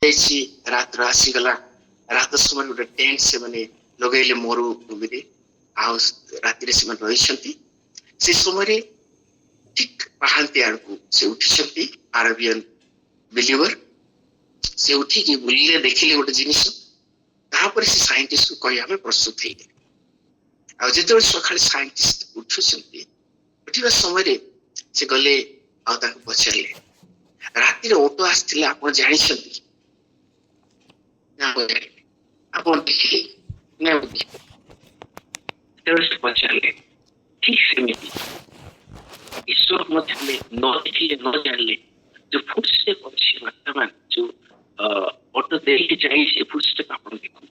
रात आसीगला रात समय गोटे टेंट से माने लगेले मरुभूमि रे राति से रही से समय ठीक पहांती आड़कू से उठी आरबियन बिलीवर से उठिकी बुलिले देखिले गोटे जिनिस तापर से साइंटिस्ट को कहि हमें प्रस्तुत हेले आ जेते सकाळे साइंटिस्ट उठुछंती उठिबा समय से गले आ ताको पछाले राति रे ऑटो आस्थिले आपण जानिछंती आपण देखिले ना तेरे से पछाले ठीक से मिली ईश्वर मध्य में न देखिले न जानले जो फुटस्टेप अच्छी वर्तमान जो ऑटो देखिले चाहिए से फुटस्टेप आपण देखु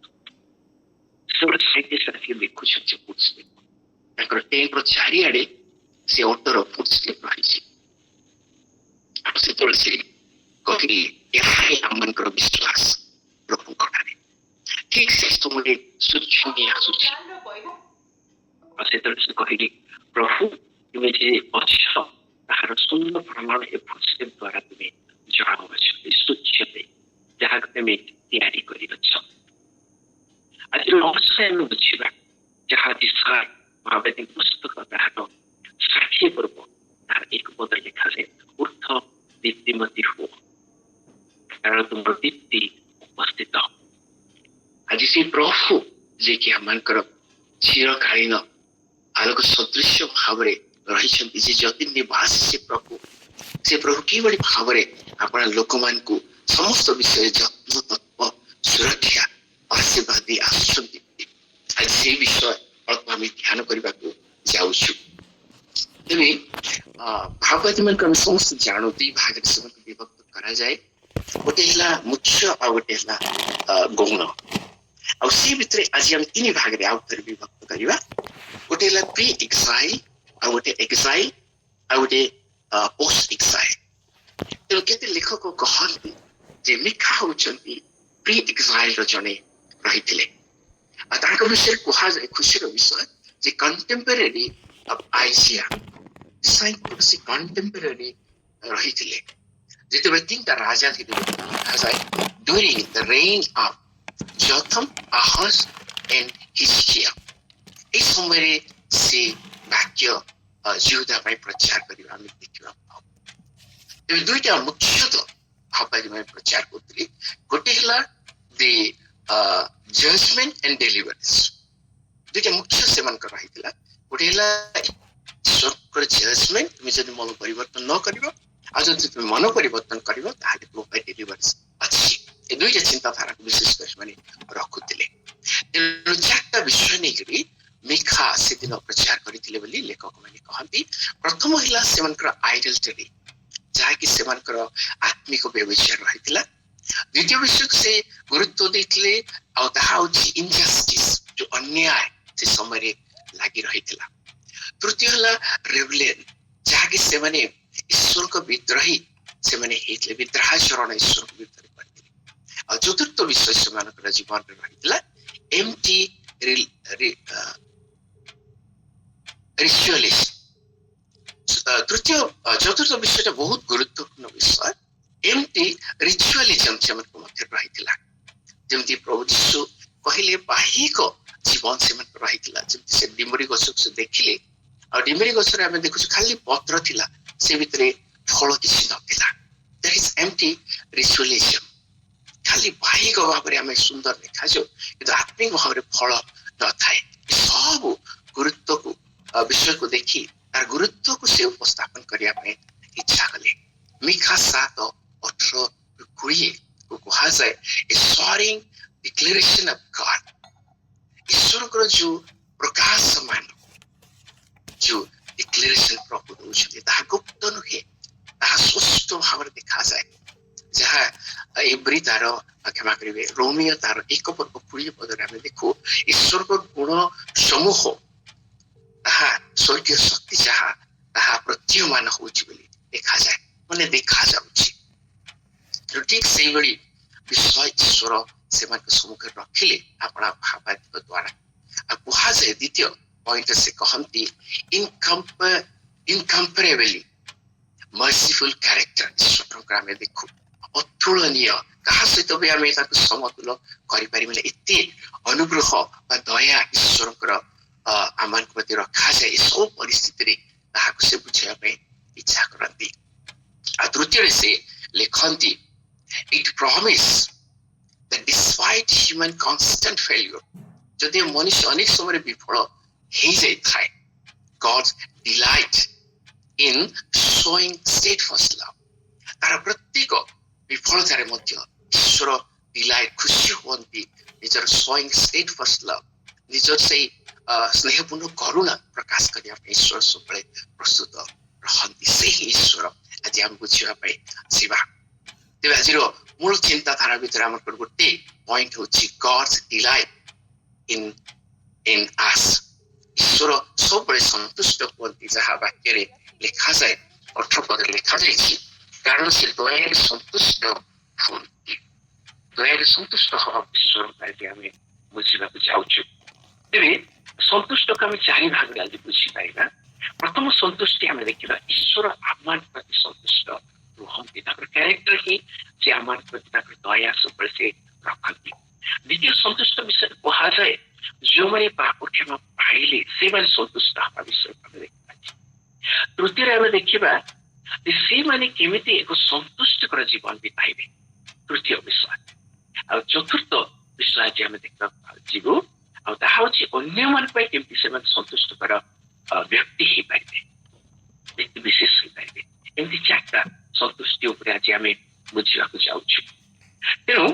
सब साइंटिस्ट आके देखु छे फुटस्टेप ताकर टेंट रो चारि आडे से ऑटो रो फुटस्टेप रही आप से तुलसी कहि यही हमन कर विश्वास प्रभु कटारे ठीक से तुमरे सुचुनी आसुची आ से तुलसी कहि प्रभु तुमे जे अच्छा तार सुंदर प्रमाण ए फुटस्टेप द्वारा तुमे जानो छ सुचते जहाँ तुमे तैयारी करि छ आज अवश्य में बुझिबा जहाँ दिशा महावेदी पुस्तक तार साक्षी पूर्व तार एक पद लिखा है उर्थ दीप्तिमती हो कारण तुम दीप्ति उपस्थित आज से प्रभु जे कि हमनकर चिरकालीन आलोक सदृश भाव रही जे जति निवास से प्रभु किभଳି भावरे आपण लोक मान को समस्त विषय जत्न तत्व सुरक्षा आशीर्वाद दी आसुछंती आज से विषय अल्प हम ध्यान करबा को जाउछु तबे भागवत मन क्रम समस्त जानो दी भाग से विभक्त करा जाए गोटे हला मुख्य आ गोटे हला गौण आ से भितरे आज हम तीन भाग रे आउट विभक्त करबा गोटे हला प्री एक्साइल आ गोटे एक्साइल आ गोटे पोस्ट एक्साइल तो केते लेखक कहନ୍ତି जे मिखा होचंती प्री एक्साइल रो जने रहिथिले आ ताको विषय कुहा जाय खुशीर विषय जे कंटेम्पररी ऑफ आइसिया साइंस से कंटेम्पररी रहिथिले जेते तीनटा राजा थिले कहा जाय during the reign of Jotham Ahaz and Hezekiah इस समय से वाक्य यहूदा में प्रचार करबा हम देखिबा ए दुईटा मुख्यतः भापाजी में प्रचार करथि गोटे हला द जजमेंट एंड डेलिवरेंस दुईटा मुख्य सेवन कर रहितला गोटे हला ईश्वर जजमेंट तुम जदि मन परिवर्तन न करिवो आ जदि तुम मन परिवर्तन करिवो ताले तुम पे डेलिवरेंस अछि ए दुईटा चिंताधारा को विशेष कर माने रखुतिले तेनो चारटा विषय नै करी मिखा से दिन प्रचार करथिले बोली लेखक माने कहंती प्रथम हिला सेवनकर आइडलटरी जहा कि सेवनकर आत्मिक व्यभिचार रहितला द्वितीय विषय से गुरुत्व देथिले आ ताहा होची इनजस्टिस जो अन्याय से समय लागि रहितला तृतीय हला रेवलेन जहा कि से माने ईश्वर को विद्रोही से माने हेतले विद्राचरण ईश्वर को विद्रोह करथिले आ चतुर्थ विषय सेवनकर जीवन रे रहितला एम्प्टी रिचुअलिस्ट तृतीय चतुर्थ विषय बहुत गुरुत्वपूर्ण विषय एम्प्टी रिचुअलिज्म से मन को मध्य रहितला जेमती प्रभु यीशु कहिले बाहिक जीवन से मन रहितला जेमती से डिमरी गछ से देखिले आ डिमरी गछ रे हम देखु खाली पत्र थिला से भितरे फल किछि नथिला दैट इज एम्प्टी रिचुअलिज्म खाली बाहिक भाव रे हम सुंदर देखा जो किंतु आत्मिक भाव रे फल न थाए सब गुरुत्व को विषय को देखी तार गुरुत्व को से उपस्थापन करिया पे इच्छा कले मिखा 7:18-20 को कहा जाए ए सॉरिंग डिक्लेरेशन ऑफ गॉड ईश्वर को जो प्रकाश समान जो डिक्लेरेशन प्रभु दोछते ता गुप्त नुहे ता स्पष्ट भाव रे देखा जाए जहाँ एब्री तार क्षमा करिवे रोमियो तार 1:20 रे हम देखो ईश्वर को गुण समूह ताहा स्वर्गीय शक्ति जहाँ ताहा प्रतीयमान होची बोली देखा जाए माने देखा जाउची तो ठीक सेही बड़ी विषय ईश्वर से मन के सम्मुख रखिले अपना भावात्मक द्वारा आ कहा जाए द्वितीय पॉइंट से कहंती इनकम्पैरेबली मर्सीफुल कैरेक्टर ईश्वर में देखो अतुलनीय କାହା ସହିତ ବି ଆମେ ତାକୁ ସମତୁଲ କରିପାରିବାନି। ଏତେ ଅନୁଗ୍ରହ ବା ଦୟା ଈଶ୍ୱରଙ୍କର ଆମମାନଙ୍କ ପ୍ରତି ରଖାଯାଏ। ଏସବୁ ପରିସ୍ଥିତିରେ ତାହାକୁ ସେ ବୁଝିବା ପାଇଁ ଇଚ୍ଛା କରନ୍ତି। ଆଉ ତୃତୀୟରେ ସେ ଲେଖନ୍ତି, ଇଟ୍ promise that despite human constant failure, ଯଦି ମନୁଷ୍ୟ ଅନେକ ସମୟରେ ବିଫଳ ହେଇଯାଇଥାଏ, God's delight in showing steadfast love, ତାର ପ୍ରତ୍ୟେକ ବିଫଳତାରେ ମଧ୍ୟ ଈଶ୍ୱର ଡିଲାଇଟ୍ ଖୁସି ହୁଅନ୍ତି ନିଜର showing steadfast love, ନିଜର ସେଇ ସ୍ନେହପୂର୍ଣ୍ଣ କରୁଣା ପ୍ରକାଶ କରିବା ପାଇଁ ଈଶ୍ୱର ସବୁବେଳେ ପ୍ରସ୍ତୁତ ରହନ୍ତି। ସେହି ଈଶ୍ୱର ଆଜି ଆମେ ବୁଝିବା ପାଇଁ ଆସିବା। ତେବେ ଆଜିର ମୂଳ ଚିନ୍ତାଧାରା ଭିତରେ ଆମର ଗୋଟେ ପଏଣ୍ଟ ହେଉଛି God's delight in us। ଈଶ୍ୱର ସବୁବେଳେ ସନ୍ତୁଷ୍ଟ ହୁଅନ୍ତି, ଯାହା ବାକ୍ୟରେ ଲେଖାଯାଏ, 18 ପଦରେ ଲେଖାଯାଇଛି, କାରଣ ସେ ଦୟାରେ ସନ୍ତୁଷ୍ଟ ହୁଅନ୍ତି। ଦୟାରେ ସନ୍ତୁଷ୍ଟ ହବା ଈଶ୍ୱରଙ୍କୁ ଆଜି ଆମେ ବୁଝିବାକୁ ଯାଉଛୁ। ତେବେ ସନ୍ତୁଷ୍ଟକୁ ଆମେ 4 ଭାଗରେ ଆଜି ବୁଝିପାରିବା। ପ୍ରଥମ ସନ୍ତୁଷ୍ଟି ଆମେ ଦେଖିବା, ଈଶ୍ୱର ଆମମାନଙ୍କ ପ୍ରତି ସନ୍ତୁଷ୍ଟ ରୁହନ୍ତି। ତାଙ୍କର କ୍ୟାରେକ୍ଟର ହିଁ ଯେ ଆମମାନଙ୍କ ପ୍ରତି ତାଙ୍କର ଦୟା ସବୁବେଳେ ସେ ରଖନ୍ତି। ଦ୍ୱିତୀୟ ସନ୍ତୁଷ୍ଟ ବିଷୟରେ କୁହାଯାଏ, ଯେଉଁମାନେ ପାପ କ୍ଷମା ପାଇଲେ ସେମାନେ ସନ୍ତୁଷ୍ଟ ହେବା ବିଷୟରେ ଆମେ ଦେଖିବା। ତୃତୀୟରେ ଆମେ ଦେଖିବା ଯେ ସେମାନେ କେମିତି ଏକ ସନ୍ତୁଷ୍ଟକର ଜୀବନ ବିତାଇବେ, ତୃତୀୟ ବିଷୟ। ଆଉ ଚତୁର୍ଥ ବିଷୟ ଆଜି ଆମେ ଦେଖିବାକୁ ଯିବୁ, ଆଉ ତାହା ହେଉଛି ଅନ୍ୟମାନଙ୍କ ପାଇଁ କେମିତି ସେମାନେ ସନ୍ତୁଷ୍ଟକର ବ୍ୟକ୍ତି ହେଇପାରିବେ, ବ୍ୟକ୍ତି ବିଶେଷ ହେଇପାରିବେ। ଏମିତି 4ଟା ସନ୍ତୁଷ୍ଟି ଉପରେ ଆଜି ଆମେ ବୁଝିବାକୁ ଯାଉଛୁ। ତେଣୁ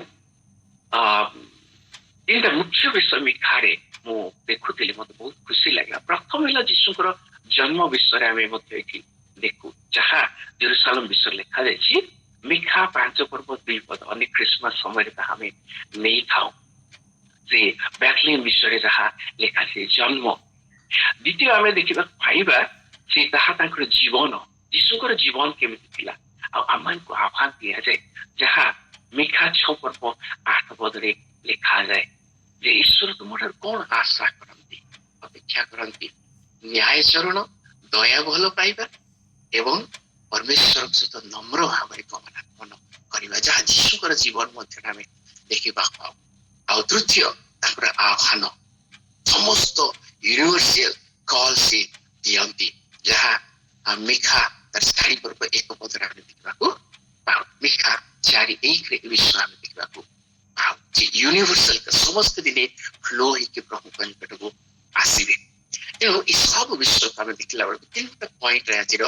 3ଟା ମୁଖ୍ୟ ବିଷୟ ମିଖାରେ ମୁଁ ଦେଖୁଥିଲି, ମତେ ବହୁତ ଖୁସି ଲାଗିଲା। ପ୍ରଥମ ହେଲା ଯୀଶୁଙ୍କର ଜନ୍ମ ବିଷୟରେ ଆମେ ମଧ୍ୟ ଏଠି ଦେଖୁ, ଯାହା ଜେରୁସାଲେମ ବିଷୟରେ ଲେଖାଯାଇଛି। ମିଖା 5 ପର୍ବ 2 ପଦ, ଅନେକ ଖ୍ରୀଷ୍ଟମାସ ସମୟରେ ତାହା ଆମେ ନେଇଥାଉ, ଯେ ବ୍ୟାଥଲେହେମ୍ ବିଷୟରେ ଯାହା ଲେଖା ସେ ଜନ୍ମ। ଦ୍ୱିତୀୟ ଆମେ ଦେଖିବାକୁ ପାଇବା ଯେ ତାହା ତାଙ୍କର ଜୀବନ, ଯୀଶୁଙ୍କର ଜୀବନ କେମିତି ଥିଲା, ଆଉ ଆମମାନଙ୍କୁ ଆହ୍ୱାନ ଦିଆଯାଏ, ଯାହା ମିଖା 6 ପର୍ବ 8 ପଦରେ ଲେଖାଯାଏ, ଯେ ଈଶ୍ୱର ତୁମଠାରୁ କଣ ଆଶା କରନ୍ତି, ଅପେକ୍ଷା କରନ୍ତି, ନ୍ୟାୟ ଚରଣ, ଦୟା ଭଲ ପାଇବା ଏବଂ ପରମେଶ୍ୱରଙ୍କ ସହିତ ନମ୍ର ଭାବରେ ଗମନାଗମନ କରିବା, ଯାହା ଯୀଶୁଙ୍କର ଜୀବନ ମଧ୍ୟରେ ଆମେ ଦେଖିବା ପାଉ। ଆଉ ତୃତୀୟ ତାଙ୍କର ଆହ୍ୱାନ, ସମସ୍ତ ୟୁନିଭର୍ସାଲ କଲ୍ ସେ ଦିଅନ୍ତି, ଯାହା ମିଖା 4 ପର୍ବ 1 ପଦରେ ଆମେ ଦେଖିବାକୁ ପାଉ। ମିଖା 4:1ରେ ଏ ବିଷୟ ଆମେ ଦେଖିବାକୁ ପାଉ ଯେ ୟୁନିଭର୍ସାଲ ସମସ୍ତେ ଦିନେ ଫ୍ଲୋ ହେଇକି ପ୍ରଭୁଙ୍କ ନିକଟକୁ ଆସିବେ। ତେଣୁ ଏ ସବୁ ବିଷୟକୁ ଆମେ ଦେଖିଲା ବେଳକୁ 3ଟା ପଏଣ୍ଟରେ ଆଜିର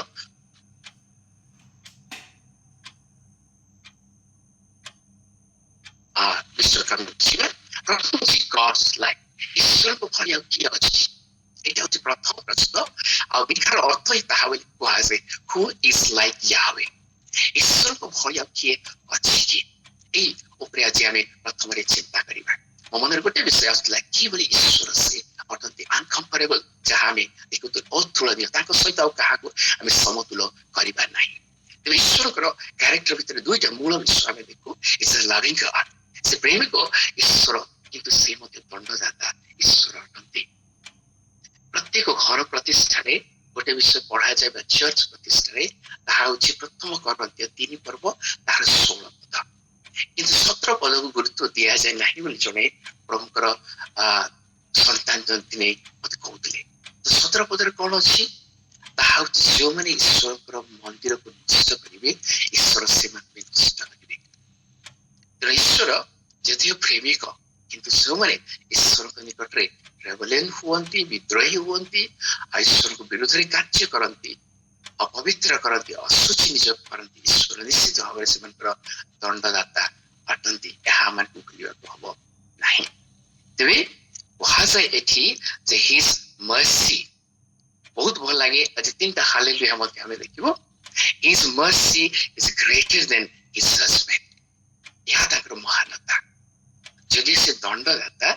ବିଷୟକୁ ଆମେ ବୁଝିବା। ପ୍ରଥମ ହେଉଛି God's life, ଈଶ୍ୱରଙ୍କ ଭଳି ଆଉ କିଏ ଅଛି, ଏଇଟା ହେଉଛି ପ୍ରଥମ ପ୍ରଶ୍ନ। ଆଉ ମିଖାର ଅର୍ଥ ହିଁ ତାହା ବୋଲି କୁହାଯାଏ, ହୁ ଇଜ୍ ଲାଇକ୍ ୟାହୱେ, ଈଶ୍ୱରଙ୍କ ଭଳି ଆଉ କିଏ ଅଛି କି? ଏଇ ଉପରେ ଆଜି ଆମେ ପ୍ରଥମରେ ଚିନ୍ତା କରିବା। ମୋ ମନରେ ଗୋଟେ ବିଷୟ ଆସୁଥିଲା, କିଭଳି ଈଶ୍ୱର ସେ ଅଟନ୍ତି, ଅନକମ୍ପାରେବଲ, ଯାହା ଆମେ ଦେଖୁଛୁ ଅତୁଳନୀୟ, ତାଙ୍କ ସହିତ ଆଉ କାହାକୁ ଆମେ ସମତୁଲ କରିବା ନାହିଁ। ତେବେ ଈଶ୍ୱରଙ୍କର କ୍ୟାରେକ୍ଟର ଭିତରେ 2ଟା ମୂଳ ବିଷୟ ଆମେ ଦେଖୁ। ଇଟ୍ସ ଏ ଲଭିଂ ଗଡ୍, ସେ ପ୍ରେମିକ ଈଶ୍ୱର, କିନ୍ତୁ ସେ ମଧ୍ୟ ଦଣ୍ଡଦାତା ଈଶ୍ୱର ଅଟନ୍ତି। ପ୍ରତ୍ୟେକ ଘର ପ୍ରତିଷ୍ଠାରେ ଗୋଟେ ବିଷୟ ପଢାଯାଏ ବା ଚର୍ଚ୍ଚ ପ୍ରତିଷ୍ଠାରେ, ତାହା ହେଉଛି ପ୍ରଥମ କରନ୍ତୀୟ 3 ପର୍ବ ତାହାର 16 ପଦ। କିନ୍ତୁ 17 ପଦକୁ ଗୁରୁତ୍ୱ ଦିଆଯାଏ ନାହିଁ ବୋଲି ଜଣେ ପ୍ରଭୁଙ୍କର ସନ୍ତାନ ଦିନେ ମତେ କହୁଥିଲେ। 17 ପଦରେ କଣ ଅଛି, ତାହା ହେଉଛି ଯେଉଁମାନେ ଈଶ୍ୱରଙ୍କର ମନ୍ଦିରକୁ ନଷ୍ଟ କରିବେ, ଈଶ୍ୱର ସେମାନଙ୍କୁ ନଷ୍ଟ କରିବେ। ତେଣୁ ଈଶ୍ୱର ଯଦିଓ ପ୍ରେମିକ, କିନ୍ତୁ ଯେଉଁମାନେ ଈଶ୍ୱରଙ୍କ ନିକଟରେ ରେବଲିୟନ ହୁଅନ୍ତି, ବିଦ୍ରୋହୀ ହୁଅନ୍ତି, ଈଶ୍ୱରଙ୍କ ବିରୁଦ୍ଧରେ କାର୍ଯ୍ୟ କରନ୍ତି, ଅପବିତ୍ର କରନ୍ତି, ଅଶୁଚି ନିଜ କରନ୍ତି, ଈଶ୍ୱର ନିଶ୍ଚିତ ଭାବରେ ସେମାନଙ୍କର ଦଣ୍ଡଦାତା ଅଟନ୍ତି। ଏହା ଆମକୁ ଭୁଲିବାକୁ ହବ ନାହିଁ। ତେବେ କୁହାଯାଏ ଏଠି ଯେ ହିଜ୍ ମର୍ସି, ବହୁତ ଭଲ ଲାଗେ। ଆଜି 3ଟା ହାଲେଲୁୟା ମଧ୍ୟ ଆମେ ଦେଖିବୁ। His mercy is greater then his judgement, ଏହା ତାଙ୍କର ମହାନତା। ଯଦି ସେ ଦଣ୍ଡଦାତା,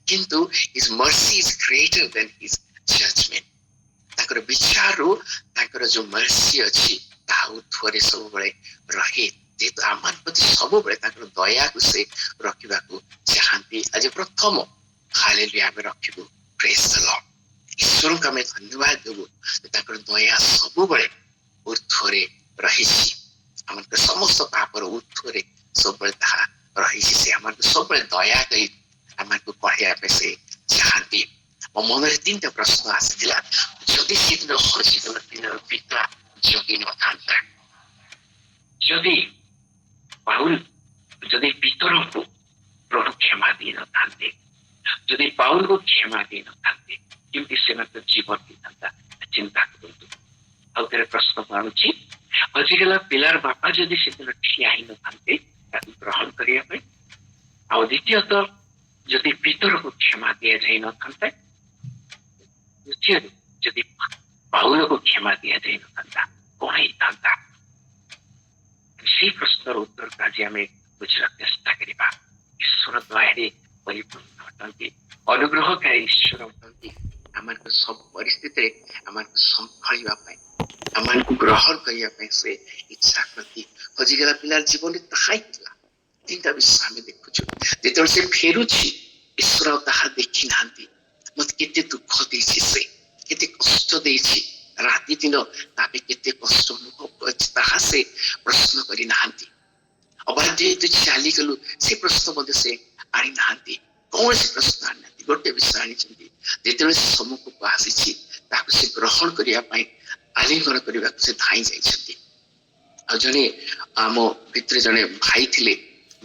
କିନ୍ତୁ his mercy is greater then his judgement, ତାଙ୍କର ବିଚାରରୁ ତାଙ୍କର ଯୋଉ ମର୍ସି ଅଛି ତାହା ଉର୍ଦ୍ଧ୍ୱରେ ସବୁବେଳେ ରହେ, ଯେହେତୁ ଆମ ପ୍ରତି ସବୁବେଳେ ତାଙ୍କର ଦୟାକୁ ସେ ରଖିବାକୁ ଚାହାନ୍ତି। ଆଜି ପ୍ରଥମ ହାଲେଲୁୟା ଆମେ ରଖିବୁ, ପ୍ରେଜ୍ ଦ ଲର୍ଡ। ଈଶ୍ୱରଙ୍କୁ ଆମେ ଧନ୍ୟବାଦ ଦେବୁ, ତାଙ୍କର ଦୟା ସବୁବେଳେ ଉର୍ଦ୍ଧ୍ୱରେ ରହିଛି, ଆମର ସମସ୍ତ ପାପର ଉର୍ଦ୍ଧ୍ୱରେ ସବୁବେଳେ ତାହା ରହିଛି। ସେ ଆମକୁ ସବୁବେଳେ ଦୟା କରି ଆମକୁ ପଢେଇବା ପାଇଁ ସେ ଚାହାନ୍ତି। ମୋ ମନରେ 3ଟା ପ୍ରଶ୍ନ ଆସିଥିଲା। ଯଦି ସେଦିନ ହଜିଗଲା ଦିନର ପିତା ଜଗି ନଥାନ୍ତା, ଯଦି ପାଉଲ ଯଦି ପିତରଙ୍କୁ ପ୍ରଭୁ କ୍ଷମା ଦେଇନଥାନ୍ତେ, ଯଦି ପାଉଲକୁ କ୍ଷମା ଦେଇନଥାନ୍ତେ, କେମିତି ସେମାନଙ୍କ ଜୀବନ ଦେଇଥାନ୍ତା? ଚିନ୍ତା କରନ୍ତୁ। ଆଉ ଥରେ ପ୍ରଶ୍ନ ଆଣୁଛି, ହଜିଗଲା ପିଲାର ବାପା ଯଦି ସେଦିନ ଠିଆ ହେଇନଥାନ୍ତେ ତାକୁ ଗ୍ରହଣ କରିବା ପାଇଁ, ଆଉ ଦ୍ୱିତୀୟତଃ ଯଦି ପିତରକୁ କ୍ଷମା ଦିଆଯାଇ ନଥାନ୍ତା, ତୃତୀୟରେ ଯଦି ପାଉଲକୁ କ୍ଷମା ଦିଆଯାଇ ନଥାନ୍ତା, କଣ ହେଇଥାନ୍ତା? ସେଇ ପ୍ରଶ୍ନର ଉତ୍ତରକୁ ଆଜି ଆମେ ବୁଝିବାକୁ ଚେଷ୍ଟା କରିବା। ଈଶ୍ୱର ଦୟାରେ ପରିପୂର୍ଣ୍ଣ ଅଟନ୍ତି, ଅନୁଗ୍ରହକାରୀ ଈଶ୍ୱର ଅଟନ୍ତି। ଆମକୁ ସବୁ ପରିସ୍ଥିତିରେ ଆମକୁ ସମ୍ଭାଳିବା ପାଇଁ, ଆମକୁ ଗ୍ରହଣ କରିବା ପାଇଁ ସେ ଇଚ୍ଛା କରନ୍ତି। ହଜିଗଲା ପିଲାର ଜୀବନରେ ତାହା ହେଇଥିଲା। 3ଟା ବିଷୟ ଆମେ ଦେଖୁଛୁ। ଯେତେବେଳେ ସେ ଫେରୁଛି, ଈଶ୍ୱର ତାହା ଦେଖି ନାହାନ୍ତି। ମତେ କେତେ ଦୁଃଖ ଦେଇଛି, ସେ କେତେ କଷ୍ଟ ଦେଇଛି, ରାତି ଦିନ ତା ପାଇଁ କେତେ କଷ୍ଟ ଅନୁଭବ କରିଛି, ତାହା ସେ ପ୍ରଶ୍ନ କରିନାହାନ୍ତି। ଅବାଧ୍ୟ ତୁ ଚାଲିଗଲୁ, ସେ ପ୍ରଶ୍ନ ମଧ୍ୟ ସେ ଆଣିନାହାନ୍ତି। କୌଣସି ପ୍ରଶ୍ନ ଆଣିନାହାନ୍ତି। ଗୋଟେ ବିଷୟ ଆଣିଛନ୍ତି, ଯେତେବେଳେ ସେ ସମ୍ମୁଖକୁ ଆସିଛି ତାକୁ ସେ ଗ୍ରହଣ କରିବା ପାଇଁ, ଆଲିଙ୍ଗନ କରିବାକୁ ସେ ଧାଇଁ ଯାଇଛନ୍ତି। ଆଉ ଜଣେ ଆମ ଭିତରେ ଜଣେ ଭାଇ ଥିଲେ,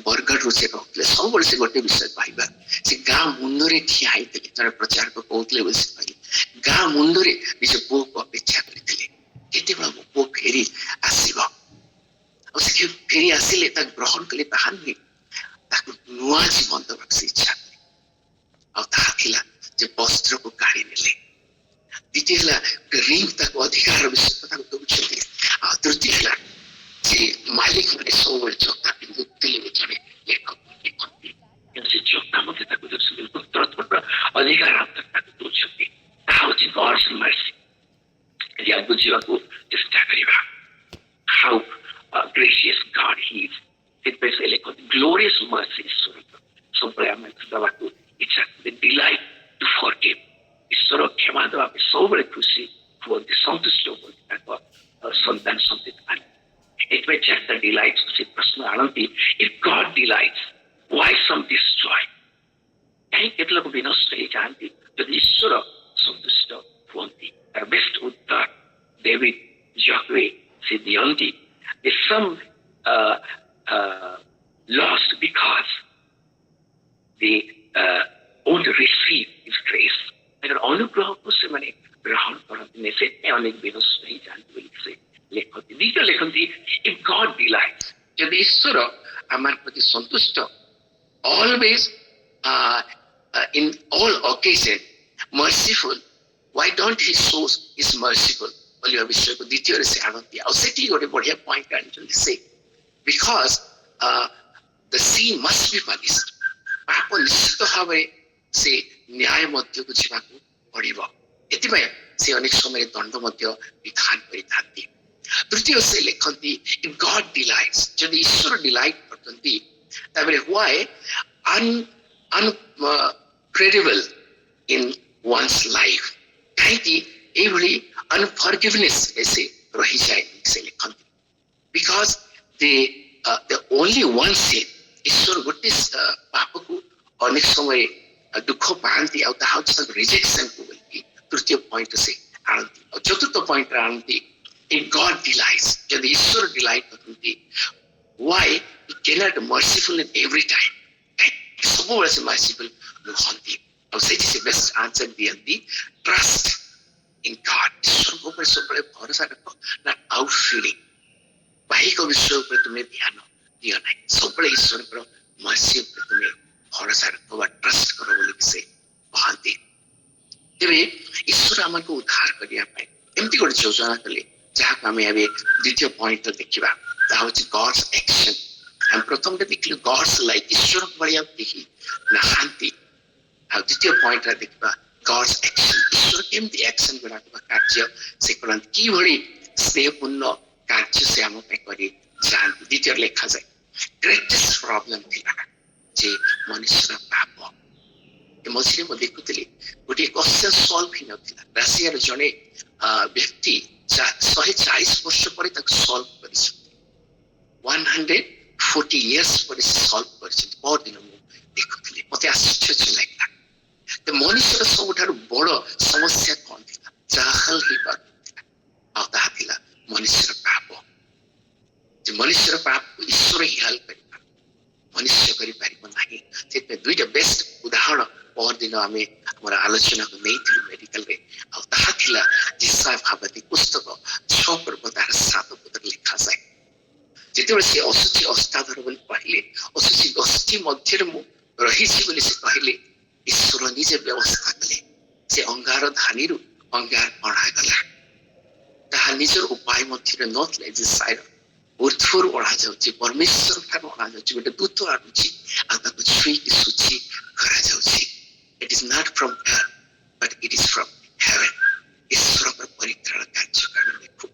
ବରଗଡ଼ରୁ ସେ କହୁଥିଲେ, ସବୁବେଳେ ସେ ଗୋଟେ ବିଷୟ କହିବା, ସେ ଗାଁ ମୁଣ୍ଡରେ ଠିଆ ହେଇଥିଲେ। ଜଣେ ପ୍ରଚାରକ କହୁଥିଲେ ବୋଲି ସେ କହିଲେ, ଗାଁ ମୁଣ୍ଡରେ ନିଜ ପୁଅକୁ ଅପେକ୍ଷା କରିଥିଲେ, କେତେବେଳେ ମୋ ପୁଅ ଫେରି ଆସିବ। ଆଉ ସେ ଫେରି ଆସିଲେ ତାକୁ ଗ୍ରହଣ କଲେ, ତାହା ନୁହେଁ, ତାକୁ ନୂଆ ଜୀବନ ଦେବାକୁ ସେ ଇଚ୍ଛା କଲେ। ଆଉ ତାହା ଥିଲା ଯେ ବସ୍ତ୍ରକୁ କାଢି ନେଲେ। ଦ୍ୱିତୀୟ ହେଲା ରିଙ୍ଗ, ତାକୁ ଅଧିକାର ବିଷୟ ତାକୁ ଦଉଛନ୍ତି। ଆଉ ତୃତୀୟ ହେଲା ଯେ ମାଲିକ ମାନେ ସବୁବେଳେ ଚୋତା ପିନ୍ଧୁଥିଲେ। ଜଣେ ଲେଖକ ଲେଖନ୍ତି, ସେ ଚୋତା ମଧ୍ୟ ତାକୁ ଦଉଛନ୍ତି, ପୁତ୍ର ଅଧିକାର ତାକୁ ଦଉଛନ୍ତି। ତାହା ହଉଛି ଗଡ୍ସ ମର୍ସି। ବୁଝିବାକୁ ଚେଷ୍ଟା କରିବା। ହାଉ ଗ୍ରେସିୟସ୍ ଗଡ୍ ହି ଇଜ୍। ସେଥିପାଇଁ ସେ ଲେଖନ୍ତି ଗ୍ଲୋରିୟସ୍ ମର୍ସି ଈଶ୍ୱର ସବୁବେଳେ ଆମେ ଦେବାକୁ ଇଚ୍ଛା କରନ୍ତି। ଡିଲାଇଟ୍ ଟୁ ଫରଗିଭ୍, ଈଶ୍ୱର କ୍ଷମା ଦେବା ପାଇଁ ସବୁବେଳେ ଖୁସି ହୁଅନ୍ତି, ସନ୍ତୁଷ୍ଟ ହୁଅନ୍ତି ତାଙ୍କ ସନ୍ତାନ ସନ୍ତତି ମାନେ। ଏଥିପାଇଁ 4ଟା ଡିଲାଇଟ୍ସ ସେ ପ୍ରଶ୍ନ ଆଣନ୍ତି। If God delights, why some destroy? କାହିଁକି କେତେ ଲୋକ ବିନଷ୍ଟ ହେଇଯାଆନ୍ତି ଯଦି ଈଶ୍ୱର ସନ୍ତୁଷ୍ଟ ହୁଅନ୍ତି? ତାର ବେଷ୍ଟ ଉତ୍ତର ଡେଭିଡ ଜକ୍ୱେ ସେ ଦିଅନ୍ତି, some lost because they won't receive his grace. ତାଙ୍କର ଅନୁଗ୍ରହକୁ ସେମାନେ ଗ୍ରହଣ କରନ୍ତିନି, ସେଥିପାଇଁ ଅନେକ ବିନଷ୍ଟ ହେଇଯାଆନ୍ତି ବୋଲି ସେ ଲେଖନ୍ତି। ଦ୍ୱିତୀୟ ଲେଖନ୍ତି, if God delights, ଯଦି ଈଶ୍ୱର ଆମ ପ୍ରତି ସନ୍ତୁଷ୍ଟ, always in all occasion merciful, why don't he show is merciful ବୋଲି ବିଷୟକୁ ଦ୍ୱିତୀୟରେ ସେ ଆଣନ୍ତି। ଆଉ ସେଠି ଗୋଟେ ବଢିଆ ପଏଣ୍ଟ ଆଣିଛନ୍ତି ସେ, because the sin must be punished, ପାପ ନିଶ୍ଚିତ ଭାବରେ ସେ ନ୍ୟାୟ ମଧ୍ୟକୁ ଯିବାକୁ ପଡିବ। ଏଥିପାଇଁ ସେ ଅନେକ ସମୟରେ ଦଣ୍ଡ ମଧ୍ୟ ବିଧାନ କରିଥାନ୍ତି। ତୃତୀୟ ସେ ଲେଖନ୍ତି, if God delights, ଯଦି ଈଶ୍ୱର ଡିଲାଇଟ୍ କରନ୍ତି, ତାପରେ why uncredible in one's life, କାହିଁକି ଏଇଭଳି unforgiveness ସେ ରହିଯାଏ ସେ ଲେଖନ୍ତି। because the only one sin, ଈଶ୍ୱର ଗୋଟେ ପାପକୁ ଅନେକ ସମୟରେ ଦୁଃଖ ପାଆନ୍ତି, ଆଉ ତାହା ହଉଛି ତାଙ୍କ ରିଜେକ୍ସନକୁ ବୋଲିକି ତୃତୀୟ ପଏଣ୍ଟ ସେ ଆଣନ୍ତି। ଆଉ ଚତୁର୍ଥ ପଏଣ୍ଟ ଆଣନ୍ତି, if God delights, ଯଦି ଈଶ୍ୱର ଡିଲାଇଟ୍ କରନ୍ତି, why he cannot merciful in every time, ସବୁବେଳେ ସେ merciful ନୁହନ୍ତି। ଆଉ ସେଠି ସେ ବେଷ୍ଟ ଆନ୍ସର ଦିଅନ୍ତି, trust in God, ଈଶ୍ୱରଙ୍କ ଉପରେ ସବୁବେଳେ ଭରସା ରଖ, not out feeling, ବାହିକ ବିଷୟ ଉପରେ ତୁମେ ଧ୍ୟାନ ଦିଅ ନାହିଁ, ସବୁବେଳେ ଈଶ୍ୱରଙ୍କର ମର୍ସି ଉପରେ ତୁମେ ଭରସା ରଖ ବା ଟ୍ରଷ୍ଟ କର ବୋଲି ସେ କହନ୍ତି। ତେବେ ଈଶ୍ୱର ଆମକୁ ଉଦ୍ଧାର କରିବା ପାଇଁ ଏମିତି ଗୋଟେ ଯୋଜନା କଲେ, ଯାହାକୁ ଆମେ ଏବେ ଦ୍ୱିତୀୟ ପଏଣ୍ଟ ଦେଖିବା, ତାହା ହଉଛି ଗଡ୍ସ ଆକ୍ସନ। ଆମେ ପ୍ରଥମରେ ଦେଖିଲୁ ଗଡ୍ସ ଲାଇକ୍, ଈଶ୍ୱର ଭଳିଆ କେହି ନାହାନ୍ତି। ଆଉ ଦ୍ୱିତୀୟ ପଏଣ୍ଟରେ ଦେଖିବା ଗଡ୍ସ ଆକ୍ସନ, ଈଶ୍ୱର କେମିତି ଆକ୍ସନ ଗୁଡାକ ବା କାର୍ଯ୍ୟ ସେ କରନ୍ତି, କିଭଳି ସ୍ନେହପୂର୍ଣ୍ଣ କାର୍ଯ୍ୟ ସେ ଆମ ପାଇଁ କରି ଯାଆନ୍ତି। ଦ୍ୱିତୀୟ ଲେଖାଯାଏ, ଗ୍ରେଟେଷ୍ଟ ପ୍ରୋବ୍ଲେମ ଥିଲା ଯେ ମନୁଷ୍ୟର ପାପ। ମଝିରେ ମୁଁ ଦେଖୁଥିଲି ଗୋଟିଏ କ୍ୱେଶ୍ଚନ ସଲ୍ଭ ହେଇନଥିଲା, ରାସିଆର ଜଣେ ବ୍ୟକ୍ତି 140 ବର୍ଷ ପରେ ତାକୁ ସଲ୍ଭ କରିଛନ୍ତି। 40 years ପରେ ସଲ୍ଭ କରିଛନ୍ତି। ପରଦିନ ମୁଁ ଦେଖୁଥିଲି, ମତେ ଆଶ୍ଚର୍ଯ୍ୟ ଲାଗିଲା। ତ ମଣିଷର ସବୁଠାରୁ ବଡ ସମସ୍ୟା କଣ ଥିଲା? ଯାହା ହେଇପାରୁଥିଲା, ଆଉ ତାହା ଥିଲା ମନୁଷ୍ୟର ପାପ। ଯେ ମନୁଷ୍ୟର ପାପକୁ ଈଶ୍ୱର ହିଁ ହାଲ କରିପାର, ମନୁଷ୍ୟ କରିପାରିବ ନାହିଁ। ସେଥିପାଇଁ ଦୁଇଟା ବେଷ୍ଟ ଉଦାହରଣ ପରଦିନ ଆମେ ଆମର ଆଲୋଚନାକୁ ନେଇଥିଲୁ ମେଡିକାଲରେ, ଆଉ ତାହା ଥିଲା ଯେଶାୟା ଭାବବାଦୀ ପୁସ୍ତକ 6 ପର୍ବ ତାର 7 ପଦରେ ଲେଖାଯାଏ, ଯେତେବେଳେ ସେ ଅଶୁଚି ଅଷ୍ଟାଧର ବୋଲି କହିଲେ, ଅଶୁଚି ଗୋଷ୍ଠୀ ମଧ୍ୟରେ ମୁଁ ରହିଛି ବୋଲି ସେ କହିଲେ, ଈଶ୍ୱର ନିଜେ ବ୍ୟବସ୍ଥା କଲେ। ସେ ଅଙ୍ଗାର ଧାନୀରୁ ଅଙ୍ଗାର ଅଣାଗଲା। ତାହା ନିଜର ଉପାୟ ମଧ୍ୟରେ ନଥିଲା ଯେ ସାଇର ଉର୍ଦ୍ଧ୍ୱରୁ ଅଣାଯାଉଛି, ପରମେଶ୍ୱର ଠାରୁ ଅଣାଯାଉଛି। ଗୋଟେ ଦୂତ ଆଣୁଛି ଆଉ ତାକୁ ଛୁଇଁକି ଶୁଚି କରାଯାଉଛି। ଇଟ୍ is not from air but eat is from heaven. ଈଶ୍ୱରଙ୍କର ପରିତ୍ରାଣ କାର୍ଯ୍ୟକୁ ଆମେ ଦେଖୁ।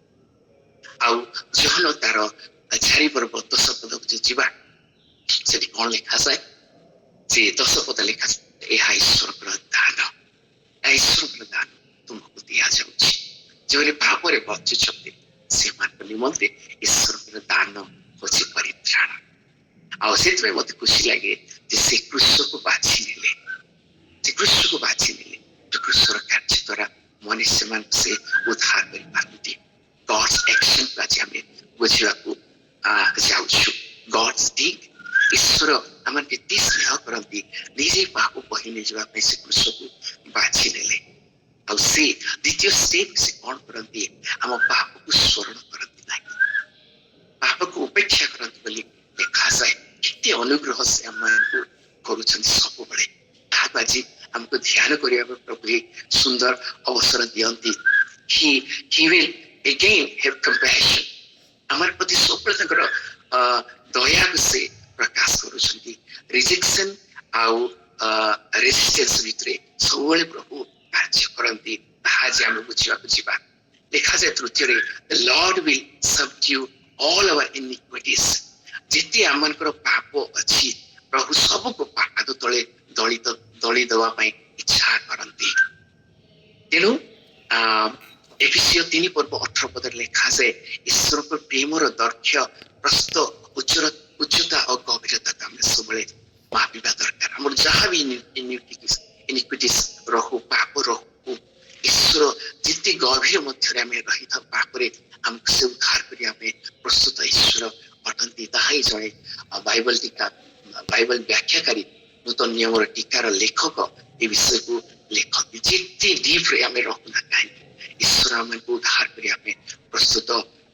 ଆଉ ଜହନ ତାର 4 ପର୍ବ 10 ପଦକୁ ଯେ ଯିବା, ସେଠି କଣ ଲେଖାଯାଏ? ଯେ 10 ପଦ ଲେଖାଯାଏ, ଏହା ଈଶ୍ୱରଙ୍କର ଦାନ, ଏହା ଈଶ୍ୱରଙ୍କର ଦାନ ତୁମକୁ ଦିଆଯାଉଛି। ଯେଉଁମାନେ ପାପରେ ବଞ୍ଚୁଛନ୍ତି ସେମାନଙ୍କ ନିମନ୍ତେ ଈଶ୍ୱରଙ୍କର ଦାନ ହଉଛି ପରିତ୍ରାଣ। ଆଉ ସେଥିପାଇଁ ମତେ ଖୁସି ଲାଗେ ଯେ ସେ କୃଷକୁ ବାଛି ନେଲେ, ସେ କୃଷକୁ ବାଛି ନେଲେ। ଯେ କୃଷର କାର୍ଯ୍ୟ ଦ୍ୱାରା ମନୁଷ୍ୟମାନଙ୍କୁ ସେ ଉଦ୍ଧାର କରିପାରନ୍ତି। ଗଡ୍ସ ଆକ୍ସନକୁ ଆଜି ଆମେ ବୁଝିବାକୁ ଯାଉଛୁ। ଗଡ୍ସ ଡିଡ୍, ଈଶ୍ୱର ଆମକୁ କେତେ ସ୍ନେହ କରନ୍ତି, ନିଜେ ପାପ ବହି ନେଇଯିବା ପାଇଁ ସେ କୃଷକୁ ବାଛି ନେଲେ। ଆଉ ସେ ଦ୍ୱିତୀୟ ଷ୍ଟେପ ସେ କଣ କରନ୍ତି? ଆମ ପାପକୁ ସ୍ମରଣ କରନ୍ତି ନାହିଁ, ପାପକୁ ଉପେକ୍ଷା କରନ୍ତି ବୋଲି ଲେଖାଯାଏ। କେତେ ଅନୁଗ୍ରହ ସେ ଆମମାନଙ୍କୁ କରୁଛନ୍ତି ସବୁବେଳେ। ତାହାକୁ ଆଜି ଆମକୁ ଧ୍ୟାନ କରିବାକୁ ପ୍ରଭୁ ସୁନ୍ଦର ଅବସର ଦିଅନ୍ତି। He will again have compassion, ଆମର ପ୍ରତି ସବୁବେଳେ ତାଙ୍କର ଦୟାକୁ ସେ ପ୍ରକାଶ କରୁଛନ୍ତି। ରିଜେକ୍ସନ ଆଉ ରେସିଷ୍ଟେନ୍ସ ଭିତରେ ସବୁବେଳେ ପ୍ରଭୁ କାର୍ଯ୍ୟ କରନ୍ତି। ତାହା ଆଜି ଆମେ ବୁଝିବାକୁ ଯିବା। ଲେଖାଯାଏ ତୃତୀୟରେ, the Lord will subdue all our iniquities। ଯେତେ ଆମମାନଙ୍କର ପାପ ଅଛି ପ୍ରଭୁ ସବୁକୁ ପାଦ ତଳେ ଦଳି ଦେବା ପାଇଁ ଇଚ୍ଛା କରନ୍ତି। ତେଣୁ ଏଫେସୀୟ 3 ପର୍ବ 18 ପଦରେ ଲେଖାଯାଏ, ଈଶ୍ୱରଙ୍କ ପ୍ରେମର ଦୈର୍ଘ୍ୟ, ପ୍ରସ୍ଥ, ଉଚ୍ଚତା ଓ ଗଭୀରତାକୁ ଆମେ ସବୁବେଳେ ମାପିବା ଦରକାର। ଆମର ଯାହା ବି ଇନିକ୍ୱିଟିସ୍ ରହୁ, ପାପ ରହୁ, ଈଶ୍ୱର ଯେତେ ଗଭୀର ମଧ୍ୟରେ ଆମେ ରହିଥାଉ ପାପରେ, ଆମକୁ ସେ ଉଦ୍ଧାର କରିବା ପାଇଁ ପ୍ରସ୍ତୁତ ଈଶ୍ୱର ଅଟନ୍ତି। ତାହା ହିଁ ଜଣେ ବାଇବଲ ବ୍ୟାଖ୍ୟାକାରୀ, ନୂତନ ନିୟମର ଟୀକାର ଲେଖକ ଏ ବିଷୟକୁ ଲେଖନ୍ତି। ଯେତେ ଡିପ୍ରେ ଆମେ ରହୁନା କାହିଁକି, ଈଶ୍ୱର ଆମକୁ ଉଦ୍ଧାର କରିବା ପାଇଁ ପ୍ରସ୍ତୁତ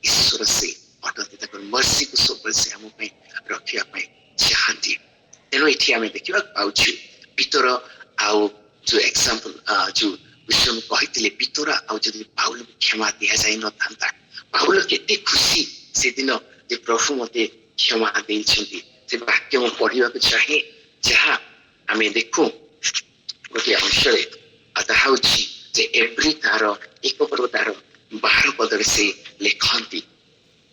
ଈଶ୍ୱର ସେ ଅଟନ୍ତି। ତାଙ୍କର ମର୍ସିକୁ ସବୁବେଳେ ସେ ଆମ ପାଇଁ ରଖିବା ପାଇଁ ଚାହାନ୍ତି। ତେଣୁ ଏଠି ଆମେ ଦେଖିବାକୁ ପାଉଛୁ ପିତର ଆଉ ଯୋଉ ଏକ୍ସାମ୍ପଲ ଯୋଉ ବିଷୟ ମୁଁ କହିଥିଲି, ପିତର ଆଉ ଯଦି ପାଉଲକୁ କ୍ଷମା ଦିଆଯାଇ ନଥାନ୍ତା, ପାଉଲ କେତେ ଖୁସି ସେଦିନ ଯେ ପ୍ରଭୁ ମତେ କ୍ଷମା ଦେଇଛନ୍ତି। ସେ ବାକ୍ୟ ମୁଁ ପଢିବାକୁ ଚାହେଁ, ଯାହା ଆମେ ଦେଖୁ ଗୋଟିଏ ଅଂଶରେ, ତାହା ହଉଛି ଯେ ଏଭ୍ରି ତାର 1 ପର୍ବ ତାର 12 ପଦରେ ସେ ଲେଖନ୍ତି,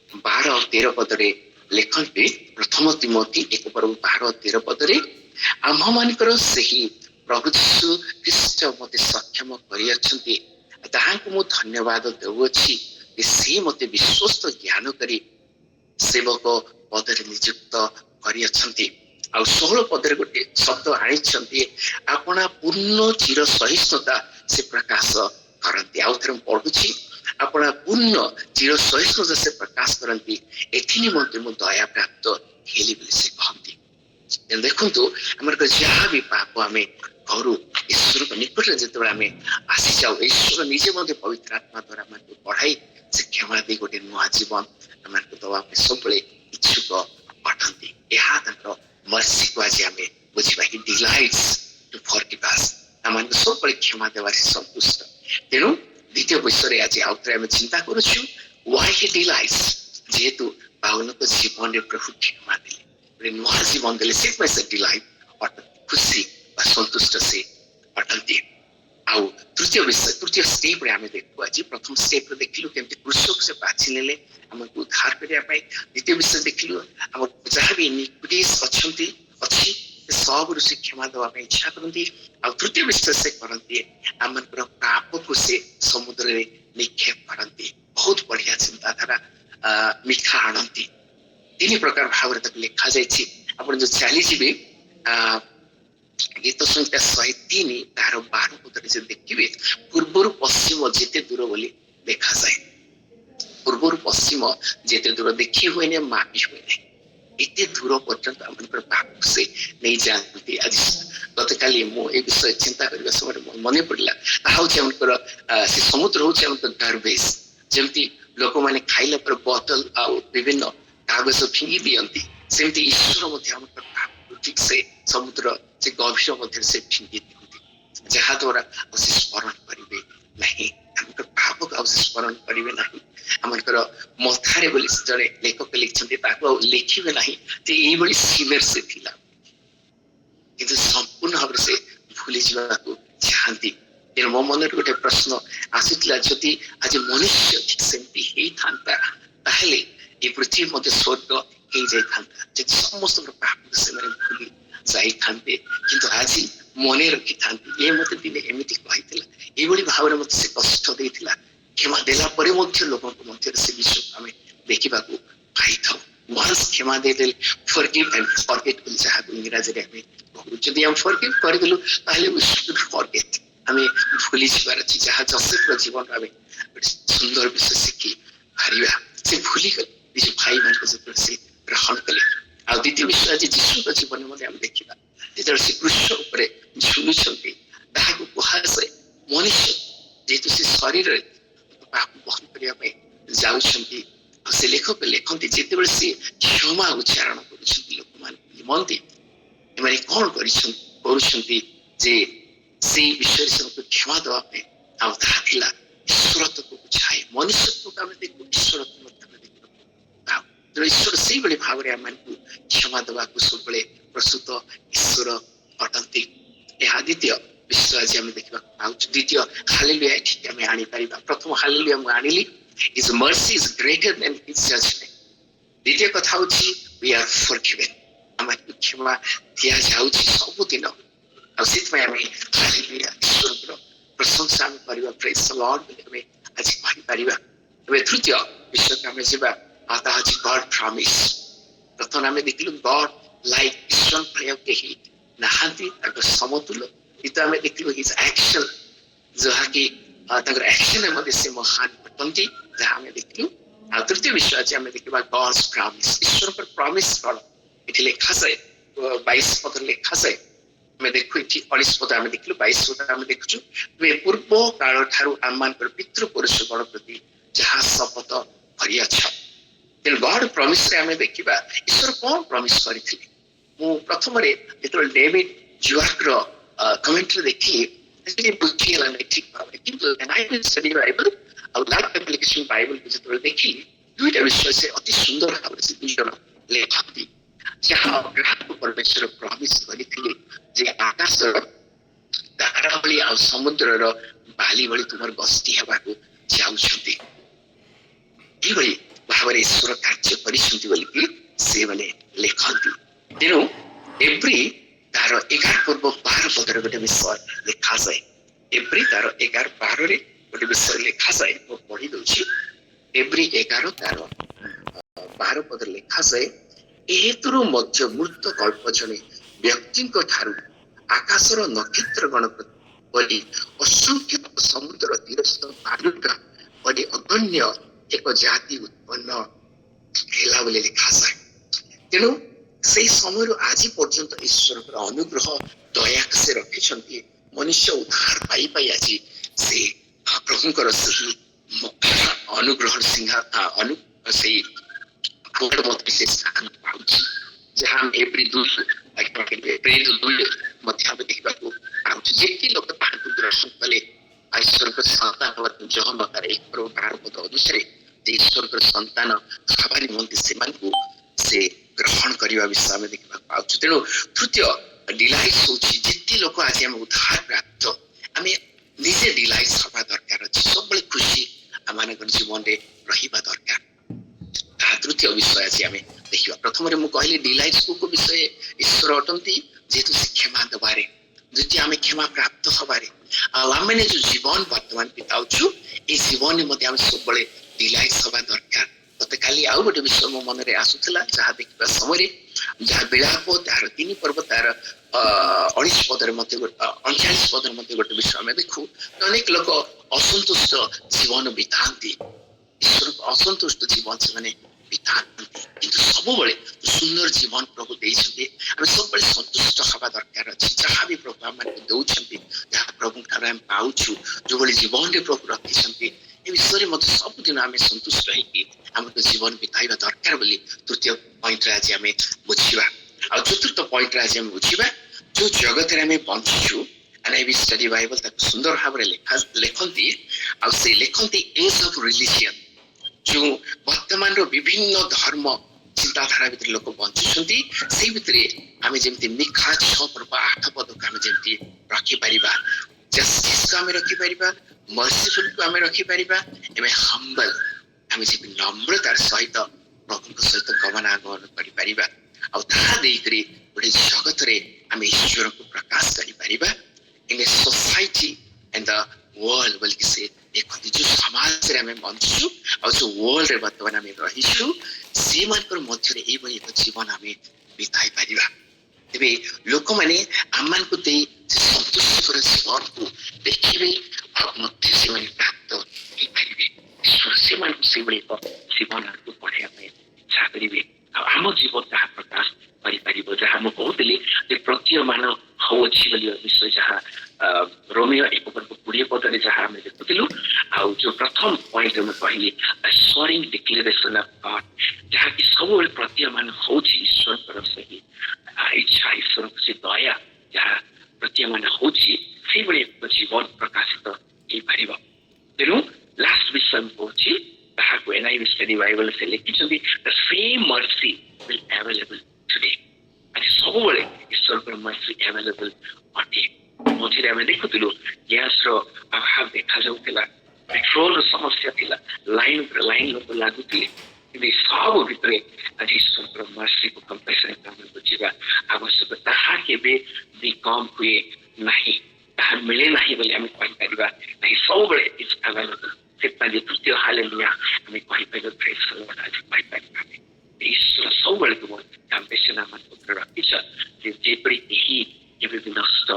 12 ଆଉ 13 ପଦରେ ଲେଖନ୍ତି। ପ୍ରଥମ ତିମୋଥୀ 1 ପର୍ବ 12 ଆଉ 13 ପଦରେ, ଆମ୍ଭମାନଙ୍କର ସେହି ପ୍ରଭୁ ଯୀଶୁ ଖ୍ରୀଷ୍ଟ ମତେ ସକ୍ଷମ କରିଅଛନ୍ତି, ତାହାଙ୍କୁ ମୁଁ ଧନ୍ୟବାଦ ଦେଉଅଛି ଯେ ସେ ମତେ ବିଶ୍ୱସ୍ତ ଜ୍ଞାନ କରି ସେବକ ପଦରେ ନିଯୁକ୍ତ କରିଅଛନ୍ତି। ଆଉ 16 ପଦରେ ଗୋଟେ ଶବ୍ଦ ଆଣିଛନ୍ତି, ଆପଣା ପୂର୍ଣ୍ଣ ଚିର ସହିଷ୍ଣୁତା ସେ ପ୍ରକାଶ କରନ୍ତି। ଆଉ ଥରେ ମୁଁ ପଢୁଛି, ଆପଣା ପୂର୍ଣ୍ଣ ଚିର ସହିଷ୍ଣୁତା ସେ ପ୍ରକାଶ କରନ୍ତି, ଏଥି ନିମନ୍ତେ ମୁଁ ଦୟା ପ୍ରାପ୍ତ ହେଲି ବୋଲି ସେ କହନ୍ତି। ଦେଖନ୍ତୁ, ଆମର ଯାହା ବି ପାପ ଆମେ କରୁ, ଈଶ୍ୱରଙ୍କ ନିକଟରେ ଯେତେବେଳେ ଆମେ ଆସିଯାଉ, ଈଶ୍ୱର ନିଜେ ମଧ୍ୟ ପବିତ୍ର ଆତ୍ମା ଦ୍ୱାରା ଆମକୁ ପଢାଇ ସେ କ୍ଷମା ଦେଇ ଗୋଟେ ନୂଆ ଜୀବନ ଆମକୁ ଦେବା ପାଇଁ ସବୁବେଳେ ଇଚ୍ଛୁକ ଅଟନ୍ତି। ଏହା ତାଙ୍କର ମର୍ସିକୁ ଆଜି ଆମେ ବୁଝିବା। ହି ଡିଲାଇଟ୍ସ ଟୁ ଫରଗିଭ୍ us, ଆମକୁ ସବୁବେଳେ କ୍ଷମା ଦେବାରେ ସନ୍ତୁଷ୍ଟ। ତେଣୁ ଦ୍ୱିତୀୟ ବିଷୟରେ ଆଜି ଆଉଥରେ ଆମେ ଚିନ୍ତା କରୁଛୁ, why he delights, ଯେହେତୁ ପାଉଲଙ୍କ ଜୀବନରେ ପ୍ରଭୁ କ୍ଷମା ଦେଲେ, ଗୋଟେ ନୂଆ ଜୀବନ ଦେଲେ, ସେଥିପାଇଁ ସେ ଡିଲାଇଟ୍ ଅଟନ୍ତି, ଖୁସି ବା ସନ୍ତୁଷ୍ଟ ସେ ଅଟନ୍ତି। ଆଉ ତୃତୀୟ ବିଷୟ, ତୃତୀୟ ଷ୍ଟେପରେ ଆମେ ଦେଖୁ ଆଜି। ପ୍ରଥମ ଷ୍ଟେପରେ ଦେଖିଲୁ କେମିତି କୃଷକ ସେ ବାଛି ନେଲେ ଆମକୁ ଉଦ୍ଧାର କରିବା ପାଇଁ। ଦ୍ୱିତୀୟ ବିଷୟ ଦେଖିଲୁ, ଆମର ଯାହା ବି ଇନିକ୍ୱିଟିସ୍ ଅଛି ସେ ସବୁରୁ ସେ କ୍ଷମା ଦେବା ପାଇଁ ଇଚ୍ଛା କରନ୍ତି। ଆଉ ତୃତୀୟ ବିଷୟ ସେ କରନ୍ତି, ଆମଙ୍କର ପାପକୁ ସେ ସମୁଦ୍ରରେ ନିକ୍ଷେପ କରନ୍ତି। ବହୁତ ବଢିଆ ଚିନ୍ତାଧାରା, ମିଠା ଆଣନ୍ତି। तीन प्रकार भाव लिखा जाइए आप जो चलीजे गीत संख्या 103 तार 12 पदर जो देखिए पूर्वर पश्चिम जेते दूर बोली देखा जाए पूर्वर पश्चिम जेते दूर देखी हुए मापी हुए एते दूर पर्यंत आम पाप से नहीं जाती आज गत काली मुझे विषय चिंता करने समय मन पड़ा से समुद्र हूँ गार्बेज जमती लोक मैंने खाइला पर बोतल आ विभिन्न कागज फिंगी दियंती सेमती ईश्वर ठीक से समुद्र से गभीर मध्य से फिंगी दियंती जहा द्वारा से स्मरण करेंगे नहीं पाप को स्मरण करेंगे नहीं आमर मथारे बोली जड़े लेखक लिखते लिखे ना ये सीमेर से थिला किंतु संपूर्ण भाव से भूली जावाक चाहती मो मन गोटे प्रश्न आसूला जदि आज मनुष्य ठीक सेमती होता ताहले ये पृथ्वी मध्य स्वर्ग हो जाता समस्त पाप से भूली जाई थांते किंतु आज मन रखी था ये मत दिने एमती कही ये भाव मत से कष्ट देता क्षमा देला परे मध्य लोगों मध्य से विश्व आम देखा पाई था वंस क्षमा देदेल फॉरगिव एंड फॉरगेट बोली जहाँ इंग्राजी में कहू जदि हम फॉरगिव करदेलु ताहले वी शुड फॉरगेट आम भूली जाबार अछि जहाँ जोसेफ जीवन आम सुंदर विषय शिखी हारिबा से भूली गले निज भाई मान से ग्रहण कले आ द्वितीय विषय आज यीशु जीवन में आम देखा जो से क्रूस उपर झुलुंट ताकू कहुए मनुष्य जेहेतु से शरीर पाप बहन करने जाऊँगी से लेखक लिखते जिते से क्षमा उच्चारण कर लोक मान निमंती कौन करे से विषय से क्षमा देवाई आला ईश्वरत्व को बुझाए मनुष्यत्व को देखो ईश्वरत्व ईश्वर से भाव में आम क्षमा देवा सब प्रस्तुत ईश्वर अटंती यह द्वितीय विषय आज आम देखा पाऊँ द्वितीय हालेलुया आम आनी प्रथम हालेलुया मुझे आनिली His mercy is greater than his judgment. द्वितीय कथा होची we are forgiven. आमको क्षमा दिया जाउची सबुदिन आ सित में हमें हालेलुया ईश्वर प्रशंसा हम परिवा प्रेज द लॉर्ड बोली हमें आज कहि परिवा एबे तृतीय विषय हमें जेबा आता अछि गॉड प्रॉमिस प्रथम हमें देखलु गॉड लाइक ईश्वर प्रयोग केही नाहांती ताको समतुल्य इतो हमें देखलु हिज एक्शन जहा कि ताको एक्शन मध्ये से महान पटंती जहाँ हमें देखलु आ तृतीय विषय आज हमें देखबा गॉड्स प्रॉमिस ईश्वर पर प्रॉमिस कौन एठी लिखा जाए 22 पद लिखा जाए हमें देखु एठी 19 पद हमें देखलु 22 पद हमें देखछु वे पूर्व काल ठारू आमानकर पितृ पुरुष गण प्रति जहाँ शपथ करि अछ तेन गॉड प्रॉमिस रे हमें देखिबा ईश्वर कोन प्रॉमिस करिथिले मु प्रथम रे जेतल डेविड जुआक रो कमेंट रे देखि एठी बुझिला नै ठीक भाबे किंतु and I will study Bible और लाइफ एप्लीकेशन बाइबल को जो देखी दुईटा विषय से अति सुंदर भाव से दुईजन लेखक जहाँ ग्राहक परमेश्वर प्रॉमिस करिथिले जे आकाश तारा भली आ समुद्र रो बाली भली तुमर गस्ती हेबाकू जाउछथि ई भली भावरे ईश्वर कार्य परिसंति बोली से माने लेखन्ति तेनु एप्री तार 11 पूर्व 12 पदर गोटे विषय लिखा जाए एप्री तार 11 12 रे गोटे विषय लिखा जाए पढ़ी दूसरी एप्री 11 तार 12 पद लिखा जाए एहेतुर मध्य मृत कल्प जने व्यक्ति ठारू आकाशर नक्षत्र गण बोली असंख्य समुद्र तीरस्थ बालुका बोली अगण्य एक जाति उत्पन्न हेला बोली लिखा जाए तेणु से समय आज पर्यंत ईश्वर अनुग्रह दया से रखी मनुष्य उद्धार पाई पाई आज से प्रभुंकर से अनुग्रह सिंहा से स्थान पाऊँ जहाँ एप्रिल 2 देखा पाऊँ जी लोग दर्शन कले ईश्वर संतान जह मतार 1 पद 12 पद अनुसार ईश्वर संतान हवा निमंते से ग्रहण करने विषय में देखा पाऊँ तेणु तृतीय डिलाइस होते लोग आज आम उद्धार प्राप्त आम निजे डिलाइस हवा दरकार अच्छे सब खुशी आम जीवन में रहा दरकार तृतीय विषय आज आम देखा प्रथम मुझे कहली डिलाइस को विषय ईश्वर अटंती जेहेतु से क्षमा दबारे द्वितीय आम क्षमा प्राप्त हबारे आम जो जीवन वर्तमान बिताऊँ ये जीवन में सब डिलाइस हवा दरकार मत काली आउ गोटे विषय मो मन रे आसुथला जहा देखिबा समय जहा विलाप तार 3 पर्व तार 19 पदर मध्य 39 पदर मध्य गोटे विषय आम देखू अनेक लोक असंतुष्ट जीवन बिताती ईश्वर असंतुष्ट जीवन से बिताती किंतु सब सुंदर जीवन प्रभु देइछन्ते हम सब संतुष्ट हवा दरकार अछि जहा भी प्रभु हम दउछन्ते जहा प्रभु ठार हम पाउछु जो बले जीवन रे प्रभु रखिछन्ते ए विषय मत सब दिन आम संतुष्ट होइके हमको जीवन बिताइबा दरकार बोली तृतीय पॉइंट रे आज हम बुझिबा आ चतुर्थ पॉइंट रे आज हम बुझिबा जो जगत रे हम बंचछु and I study Bible ताको सुंदर भाव रे लेखन्ती आ से लेखन्ती एज ऑफ रिलीजियन जो वर्तमान रो विभिन्न धर्म चिंताधारा भितर लोक बंचुछन्ती से भितरे आम जेमती मिखा 6 पर्व 8 पद को आम जेमती रखि परिबा जस्टिस को आम रखि परिबा मर्सीफुल को आम रखि परिबा एमे हम्बल आम जे नम्रतार सहित प्रभु सहित गमनागमन करि परिबा आ ता देई करी गोटे जगत रे आम ईश्वर को प्रकाश करि परिबा in a society and the world बल्कि से एक जो समाज रे हमें बंचु और जो वर्ल्ड रे वर्तमान हमें रहिछु से मानकर मध्य रे एबो एक जीवन हमें बिताई परिबा तबे लोक माने आमान को दे संतुष्ट कर जीवन को देखिबे और मध्य से माने प्राप्त होई परिबे ईश्वर से मान को से बळे जीवन को पढे हमें छाकरिबे आम जीवन जहाँ प्रकाश करि परिबो जहाँ हम कहतले जे प्रतीयमान होछि बोली विषय जहाँ रोमियो 1:20 पदरे जहाँ हम देखुथिलु आ जो प्रथम पॉइंट में कहली स्वर्णिम डिक्लेरेशन ऑफ गॉड जहाँ कि सब प्रतीयमान होछि ईश्वर तरफ से ही इच्छा ईश्वर से दया जहाँ प्रतीयमान होछि से बळे जीवन प्रकाशित होई परिबो तेनु लास्ट विषय में होछि ताहाको एनआईवी स्टडी बाइबल से लिखिछन्ती the same mercy will available today अनि सबैले ईश्वरको मर्सी अवेलेबल अटे मझिरे हामी देखुथिलु ग्यास र अभाव देखा जाउथिला पेट्रोल र समस्या थिला लाइन लोक लागुथिले किबे सब भितरे आज ईश्वरको मर्सी को कम्पेसन काम बुझिबा आवश्यक ताहा केबे बी कम हुए नाही ताहा मिले नाही बोले हामी कहि परिबा नाही सबैले इज अवेलेबल सेता जे तृतीय हालेलुया हामी कहि परिबा प्रेज द लॉर्ड आज कहि परिबा ईश्वर सबैले को कम्पेसन आमान पुत्र रखिछ जे जेपरि केही केबे विनष्ट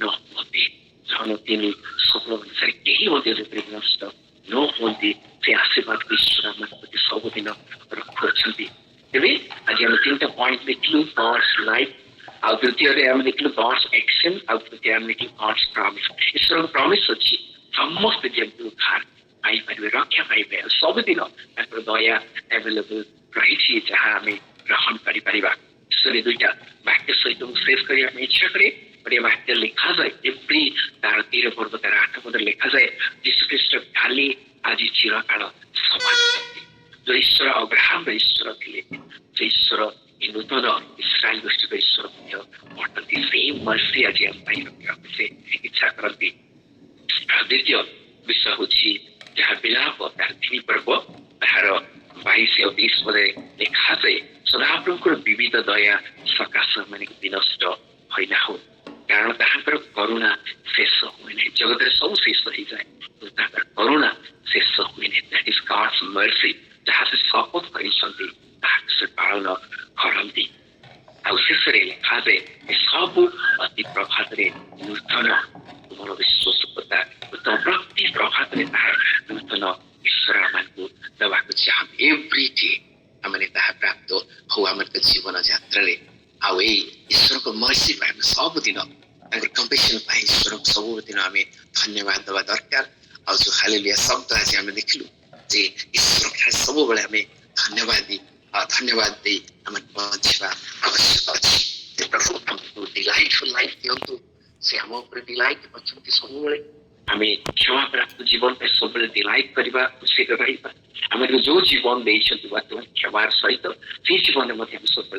नहुँदै जहाँ तिनी सफल अनुसार केही हुँदै जेपरि विनष्ट नहुँदै से आशीर्वाद ईश्वर आमान प्रति सबदिन रखुछन्ति तेबे आज हामी तीनटा पॉइंट देखिलु गॉड्स लाइफ आ द्वितीय रे हामी देखिलु गॉड्स एक्शन आ तृतीय हामी देखिलु गॉड्स प्रॉमिस ईश्वरको प्रॉमिस अछि समस्त जन्तु उद्धार पाइ परिबे रक्षा पाइबे सबदिन ताको दया अवेलेबल रहिछि जहाँ हामी ग्रहण करि परिबा ईश्वरले दुईटा वाक्य सहित शेष करी हामी इच्छा करे और ये वाक्य लिखा जाए एप्री तार 13 पर्व तार 8 पद लिखा जाए यीशु ख्रीष्ट काली आज चिरकाल समान जो ईश्वर अब्राहम र ईश्वर थिले जो ईश्वर नूतन इस्राएल गोष्ठी ईश्वर अटन्ती सेम मर्सी आज हम पाइरहेको से इच्छा करती द्वितीय विषय होछि जहाँ विलाप तार 3 पर्व तार 22 और 20 पदे लिखा जाए सदाप्रभुको विविध दया सकाश माने विनष्ट होइन हो कारण ताहाकर करुणा शेष हुने जगत रे सब शेष रहि जाए ताहाकर करुणा शेष हुने दैट इज गॉड्स मर्सी जहाँ से शपथ गरिसन्ते ताहाको से पालन करन्ति आ शेषरे लेखा जाए सब अति प्रभात रे नूतन तुमरो विश्वास पता उत्तम प्रति प्रभात रे ताहा नूतन ईश्वर आमानको दबाको चाह एभ्री डे हमने ताहा प्राप्त हो हाम्रो जीवन यात्राले आउ ईश्वर को मर्सी पाए सबदिन कम्पेसन पाए ईश्वर को सबदिन आम धन्यवाद देवा दरकार आ जो हालेलुया शब्द आज आम देखलु जे ईश्वर सब आम धन्यवाद दे आम बंचवा आवश्यक अच्छे प्रभु हमको डिलाइटफुल लाइफ दिंतु से आम उपर डिलाइट बचती सब आम क्षमा प्राप्त जीवन पे सब डिलाइट करवा खुशी रहा आम जो जीवन देते वर्तमान क्षमार सहित से जीवन में सब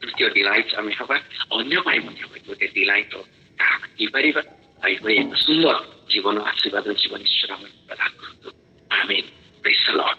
तृतीय डिलाइट आम हवा अन्य गोटे डिलाइट एक सुंदर जीवन आशीर्वाद जीवन ईश्वर प्रदान करतु आमेन प्रेज द लॉर्ड।